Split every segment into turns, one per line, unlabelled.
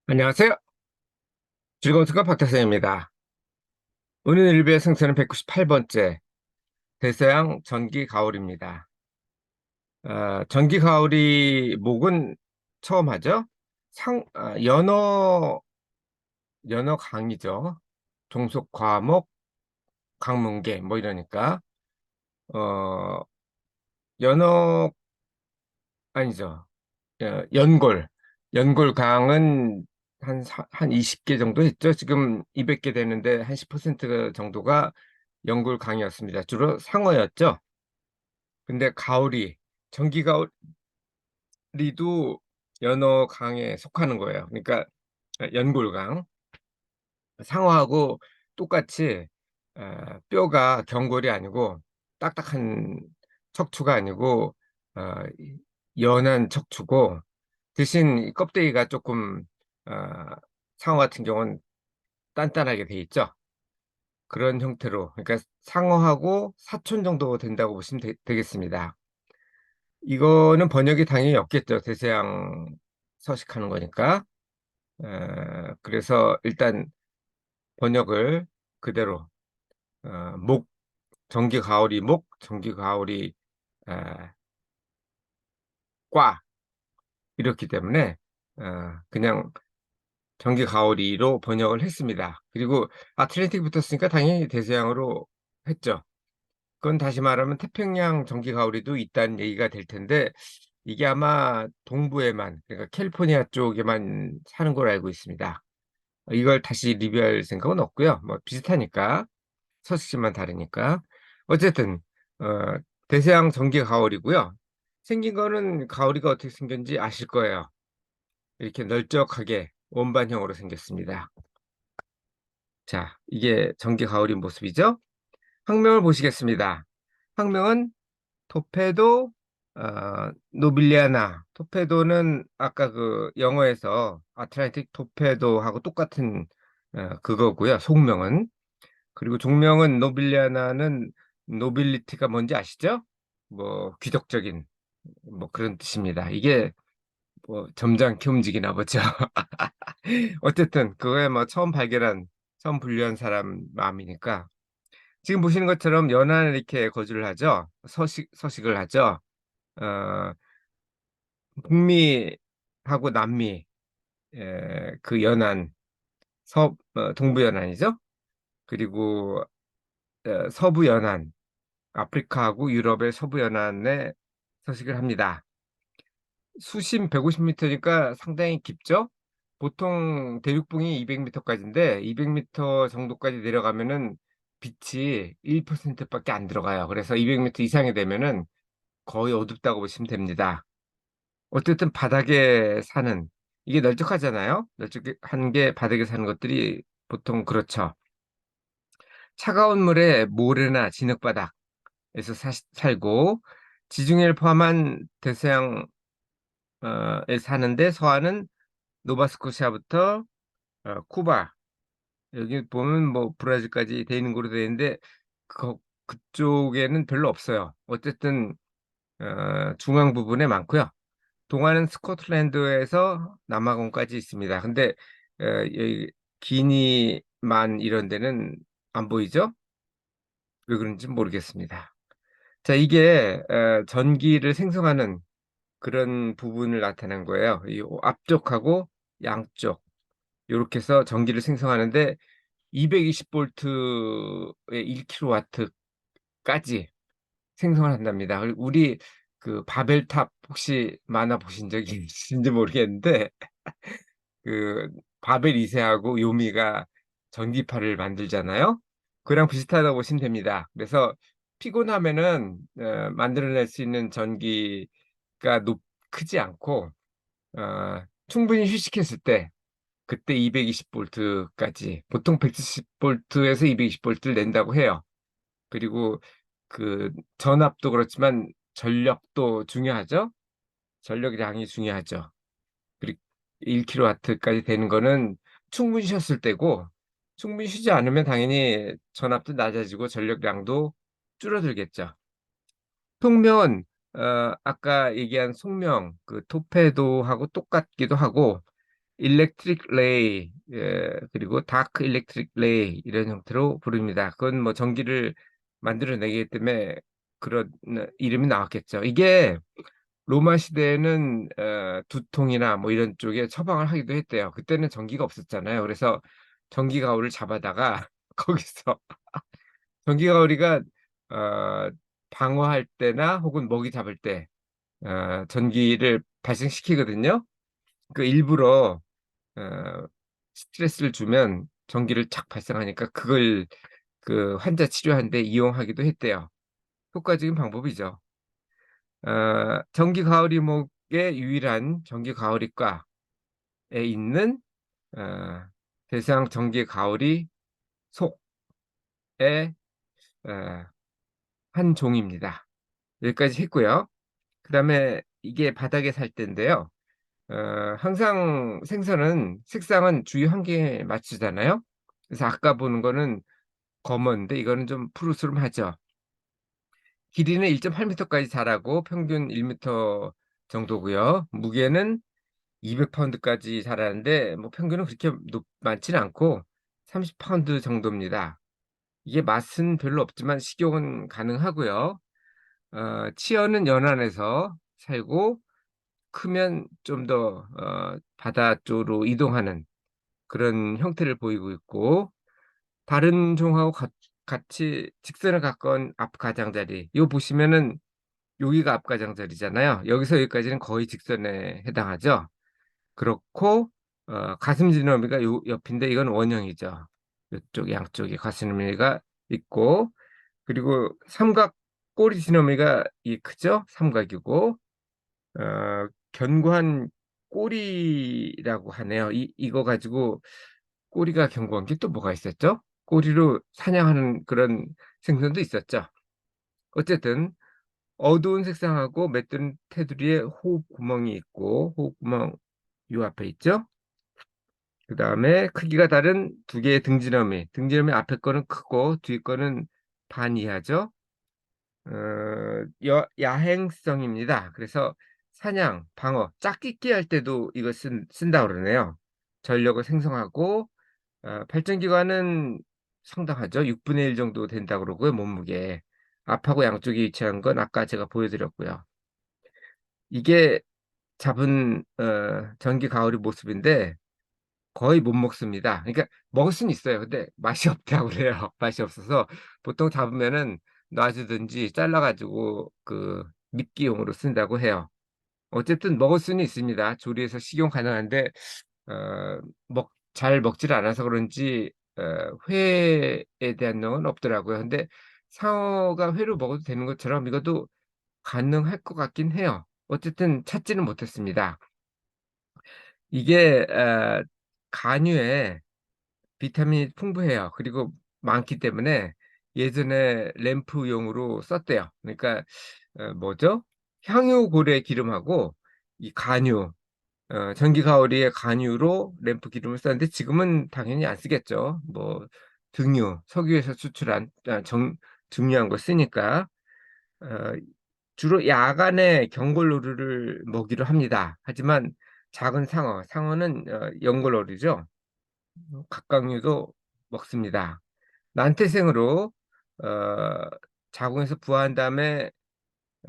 안녕하세요. 즐거운 수가 박태생입니다. 오늘 일부의 생선은 198번째 대서양 전기 가오리입니다. 전기 가오리 목은 처음 하죠? 연어 강이죠. 종속 과목 강문계 뭐 이러니까 어, 연어 아니죠. 연골 연골강은 한 20개 정도 했죠. 지금 200개 되는데 한 10% 정도가 연골강이었습니다. 주로 상어였죠. 근데 가오리, 전기 가오리도 연어강에 속하는 거예요. 그러니까 연골강. 상어하고 똑같이 뼈가 경골이 아니고 딱딱한 척추가 아니고 어, 연한 척추고 대신 이 껍데기가 조금 어, 상어 같은 경우는 단단하게 돼 있죠. 그런 형태로 그러니까 상어하고 사촌 정도 된다고 보시면 되겠습니다. 이거는 번역이 당연히 없겠죠. 대서양 서식하는 거니까. 그래서 일단 번역을 그대로 목 전기 가오리 목 전기 가오리 어, 과 이렇기 때문에 그냥 전기 가오리로 번역을 했습니다. 그리고 아틀랜틱 붙었으니까 당연히 대서양으로 했죠. 그건 다시 말하면 태평양 전기 가오리도 있다는 얘기가 될 텐데 이게 아마 동부에만 그러니까 캘리포니아 쪽에만 사는 걸로 알고 있습니다. 이걸 다시 리뷰할 생각은 없고요. 뭐 비슷하니까 서식지만 다르니까 어쨌든 어, 대서양 전기 가오리고요. 생긴 거는 가오리가 어떻게 생겼는지 아실 거예요. 이렇게 널쩍하게 원반형으로 생겼습니다. 자, 이게 전기 가오리 모습이죠. 학명을 보시겠습니다. 학명은 토페도 노빌리아나. 토페도는 아까 그 영어에서 아틀란틱 토페도하고 똑같은 그거고요. 속명은. 그리고 종명은 노빌리아나는 노빌리티가 뭔지 아시죠? 뭐 귀족적인 뭐 그런 뜻입니다. 이게 뭐 점잖게 움직이나 보죠. 어쨌든 그거에 뭐 처음 분류한 사람 마음이니까 지금 보시는 것처럼 연안에 이렇게 거주를 하죠. 서식을 하죠. 어, 북미하고 남미, 그 연안, 동부 연안이죠. 그리고 서부 연안, 아프리카하고 유럽의 서부 연안에 서식을 합니다. 수심 150m니까 상당히 깊죠? 보통 대륙붕이 200m까지인데 200m 정도까지 내려가면은 빛이 1%밖에 안 들어가요. 그래서 200m 이상이 되면은 거의 어둡다고 보시면 됩니다. 어쨌든 바닥에 사는 이게 널쩍하잖아요. 널쩍한 게 바닥에 사는 것들이 보통 그렇죠. 차가운 물에 모래나 진흙바닥에서 살고 지중해를 포함한 대서양에 사는데 서하는 노바스코시아부터 쿠바 여기 보면 뭐 브라질까지 돼 있는 걸로 되어 있는데 그쪽에는 별로 없어요. 어쨌든 중앙 부분에 많고요. 동안은 스코틀랜드에서 남아공까지 있습니다. 근데 여기 기니만 이런 데는 안 보이죠? 왜 그런지 모르겠습니다. 자, 이게 전기를 생성하는 그런 부분을 나타낸 거예요. 이 앞쪽하고 양쪽 이렇게 해서 전기를 생성하는데 220볼트의 1kW까지 생성을 한답니다. 그리고 우리 그 바벨탑 혹시 만화 보신 적이 있으신지 모르겠는데 그 바벨 2세하고 요미가 전기파를 만들잖아요. 그랑 비슷하다고 보시면 됩니다. 그래서 피곤하면은 만들어낼 수 있는 전기가 크지 않고 충분히 휴식했을 때 그때 220볼트까지 보통 170볼트에서 220볼트를 낸다고 해요. 그리고 그 전압도 그렇지만 전력도 중요하죠. 전력량이 중요하죠. 그리고 1kW까지 되는 거는 충분히 쉬었을 때고 충분히 쉬지 않으면 당연히 전압도 낮아지고 전력량도 줄어들겠죠. 속면 아까 얘기한 속명 그 토페도하고 똑같기도 하고 일렉트릭 레이, 그리고 다크 일렉트릭 레이 이런 형태로 부릅니다. 그건 뭐 전기를 만들어내기 때문에 그런 이름이 나왔겠죠. 이게 로마 시대에는 두통이나 뭐 이런 쪽에 처방을 하기도 했대요. 그때는 전기가 없었잖아요. 그래서 전기 가호를 잡아다가 거기서 전기 가호리가 어, 방어할 때나 혹은 먹이 잡을 때 전기를 발생시키거든요. 그 일부러 어, 스트레스를 주면 전기를 착 발생하니까 그걸 그 환자 치료하는데 이용하기도 했대요. 효과적인 방법이죠. 전기 가호리목의 유일한 전기 가호리과에 있는 어, 대상 전기 가호리 속의 어, 한 종입니다. 여기까지 했고요. 그 다음에 이게 바닥에 살 때인데요. 항상 생선은 색상은 주위 환경에 맞추잖아요. 그래서 아까 보는 거는 검은데 이거는 좀 푸르스름하죠. 길이는 1.8m까지 자라고 평균 1m 정도고요. 무게는 200파운드까지 자라는데 뭐 평균은 그렇게 많지는 않고 30파운드 정도입니다. 이게 맛은 별로 없지만 식용은 가능하고요. 치어는 연안에서 살고 크면 좀 더 바다 쪽으로 이동하는 그런 형태를 보이고 있고 다른 종하고 같이 직선에 가까운 앞가장자리 이거 보시면은 여기가 앞가장자리잖아요. 여기서 여기까지는 거의 직선에 해당하죠. 그렇고 가슴 지느러미가 요 옆인데 이건 원형이죠. 이쪽 양쪽에 가슴 지느러미가 있고 그리고 삼각 꼬리 지느러미가 이 크죠. 삼각이고 견고한 꼬리라고 하네요. 이거 가지고 꼬리가 견고한 게 또 뭐가 있었죠? 꼬리로 사냥하는 그런 생선도 있었죠. 어쨌든 어두운 색상하고 매뜬 테두리에 호흡 구멍이 있고 호흡 구멍 요 앞에 있죠. 그 다음에 크기가 다른 두 개의 등지러미. 등지러미 앞에 거는 크고 뒤 거는 반 이하죠. 야행성입니다. 그래서 사냥, 방어, 짝짓기 할 때도 이거 쓴다 그러네요. 전력을 생성하고 발전기관은 상당하죠. 6분의 1 정도 된다 그러고요. 몸무게. 앞하고 양쪽에 위치한 건 아까 제가 보여드렸고요. 이게 잡은 전기 가오리 모습인데 거의 못 먹습니다. 그러니까 먹을 수는 있어요. 근데 맛이 없다고 그래요. 맛이 없어서 보통 잡으면은 놔주든지 잘라가지고 그 미끼용으로 쓴다고 해요. 어쨌든 먹을 수는 있습니다. 조리해서 식용 가능한데 잘 먹질 않아서 그런지 회에 대한 건 없더라고요. 근데 상어가 회로 먹어도 되는 것처럼 이것도 가능할 것 같긴 해요. 어쨌든 찾지는 못했습니다. 이게 간유에 비타민이 풍부해요. 그리고 많기 때문에 예전에 램프용으로 썼대요. 그러니까 뭐죠? 향유고래 기름하고 이 간유, 전기 가오리의 간유로 램프 기름을 썼는데 지금은 당연히 안 쓰겠죠. 뭐 등유, 석유에서 추출한 중요한 거 쓰니까 어, 주로 야간에 경골노루를 먹이로 합니다. 하지만 작은 상어는 연골어류죠. 갑각류도 먹습니다. 난태생으로 어, 자궁에서 부화한 다음에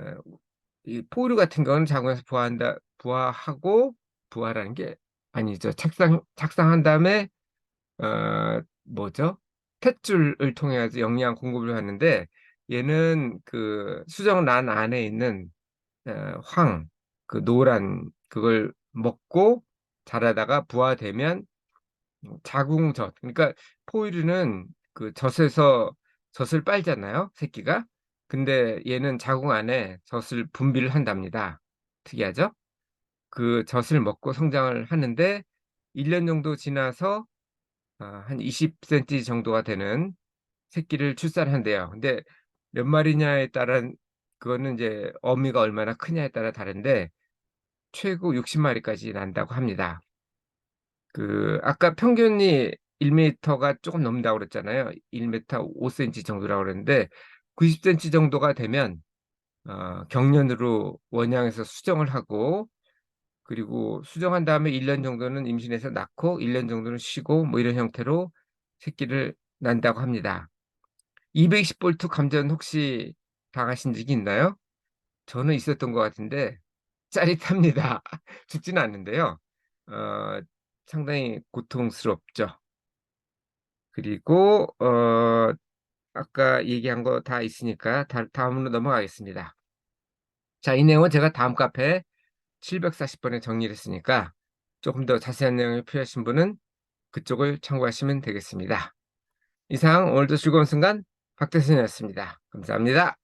어, 이 포유류 같은 경우는 자궁에서 부화하고 부화라는 게 아니죠. 착상한 다음에 뭐죠? 탯줄을 통해 서 영양 공급을 하는데 얘는 그 수정란 안에 있는 그 노란 그걸 먹고 자라다가 부화되면 자궁젖. 그러니까 포유류는 그 젖을 빨잖아요, 새끼가. 근데 얘는 자궁 안에 젖을 분비를 한답니다. 특이하죠? 그 젖을 먹고 성장을 하는데 1년 정도 지나서 한 20cm 정도가 되는 새끼를 출산한대요. 근데 몇 마리냐에 따른 그거는 이제 어미가 얼마나 크냐에 따라 다른데 최고 60마리까지 난다고 합니다. 그 아까 평균이 1m가 조금 넘는다고 그랬잖아요. 1m 5cm 정도라고 그랬는데 90cm 정도가 되면 경련으로 원양에서 수정을 하고 그리고 수정한 다음에 1년 정도는 임신해서 낳고 1년 정도는 쉬고 뭐 이런 형태로 새끼를 낳는다고 합니다. 220 볼트 감전 혹시 당하신 적이 있나요? 저는 있었던 것 같은데 짜릿합니다. 죽지는 않는데요. 어 상당히 고통스럽죠. 그리고 아까 얘기한 거 다 있으니까 다음으로 넘어가겠습니다. 자, 이 내용은 제가 다음 카페에 740 번에 정리를 했으니까 조금 더 자세한 내용이 필요하신 분은 그쪽을 참고하시면 되겠습니다. 이상 오늘도 즐거운 순간 박태선이었습니다. 감사합니다.